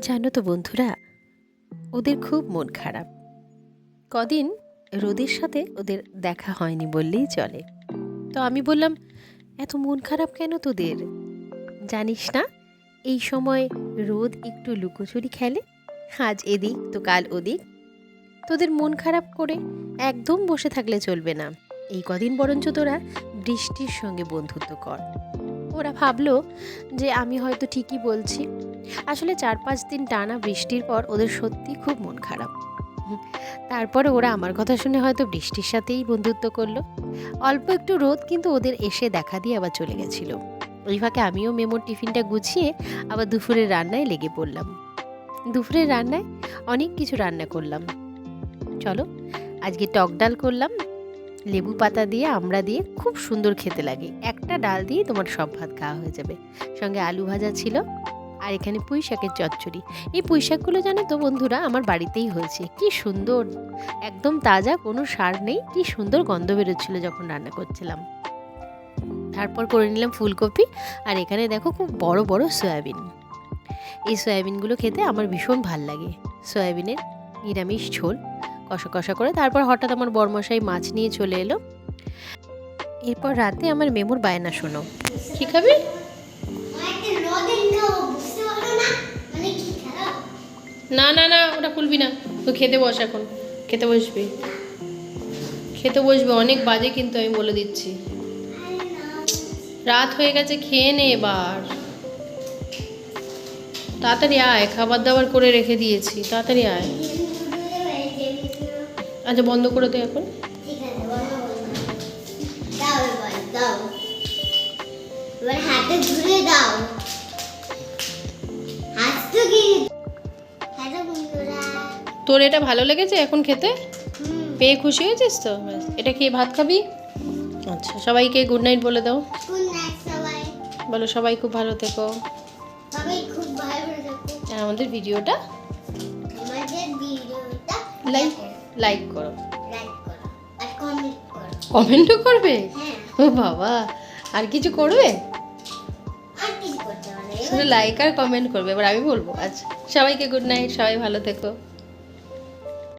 জানো তো বন্ধুরা, ওদের খুব মন খারাপ। কদিন রোদের সাথে ওদের দেখা হয়নি বললেই চলে। তো আমি বললাম, এত মন খারাপ কেন তোদের? জানিস না, এই সময় রোদ একটু লুকোচুরি খেলে, আজ এদিক তো কাল ওদিক। তোদের মন খারাপ করে একদম বসে থাকলে চলবে না। এই কদিন বরঞ্চ তোরা বৃষ্টির সঙ্গে বন্ধুত্ব কর। ওরা ভাবলো যে আমি হয়তো ঠিকই বলছি। আসলে 4-5 দিন টানা বৃষ্টির পর ওদের সত্যি খুব মন খারাপ। তারপরে ওরা আমার কথা শুনে হয়তো বৃষ্টির সাথেই বন্ধুত্ব করলো। অল্প একটু রোদ কিন্তু ওদের এসে দেখা দিয়ে আবার চলে গেছিলো। ওই ফাঁকে আমিও মেমোর টিফিনটা গুছিয়ে আবার দুপুরের রান্নায় লেগে পড়লাম। দুপুরের রান্নায় অনেক কিছু রান্না করলাম। চলো, আজকে টক ডাল করলাম, লেবু পাতা দিয়ে, আমড়া দিয়ে, খুব সুন্দর খেতে লাগে। একটা ডাল দিয়ে তোমার সব ভাত খাওয়া হয়ে যাবে। সঙ্গে আলু ভাজা ছিল, আর এখানে পুঁই শাকের চচ্চড়ি। এই পুঁই শাকগুলো জানো তো বন্ধুরা, আমার বাড়িতেই হয়েছে। কি সুন্দর, একদম তাজা, কোনো সার নেই। কি সুন্দর গন্ধ বেরোচ্ছিল যখন রান্না করছিলাম। তারপর করে নিলাম ফুলকপি, আর এখানে দেখো খুব বড় বড় সয়াবিন। এই সয়াবিনগুলো খেতে আমার ভীষণ ভাল লাগে। সয়াবিনের নিরামিষ ঝোল কষা কষা করে। তারপর হঠাৎ আমার বরমশাই মাছ নিয়ে চলে এলো। এরপর রাতে আমার মেমোর বায়না শোনো। কি খাবি? না না না, ওটা খুলবি না। তো খেতে বস, এখন খেতে বসবি, খেতে বসবি। অনেক বাজে কিন্তু, আমি বলে দিচ্ছি। রাত হয়ে গেছে, খেয়ে নে এবার। তাড়াতাড়ি আয়, খাবার দাবার করে রেখে দিয়েছি, তাড়াতাড়ি আয়। আচ্ছা, বন্ধ করে দে এখন। হাতে ধরে দাও। তোর এটা ভালো লেগেছে এখন খেতে? পেয়ে খুশি হয়েছিস তো? এটা খেয়ে ভাত খাবি? আচ্ছা, সবাইকে গুড নাইট বলে দাও। গুড নাইট সবাই। বলো সবাই খুব ভালো থেকো। সবাই খুব ভালো থেকো। আর আমাদের ভিডিওটা লাইক করো, লাইক করো আর কমেন্ট করো। কমেন্টও করবে? হ্যাঁ। ও বাবা, আর কিছু করবে? আর কি করতে হবে? শুধু লাইক আর কমেন্ট করবে। এবার আমি বলবো। আচ্ছা, সবাইকে গুড নাইট, সবাই ভালো থেকো।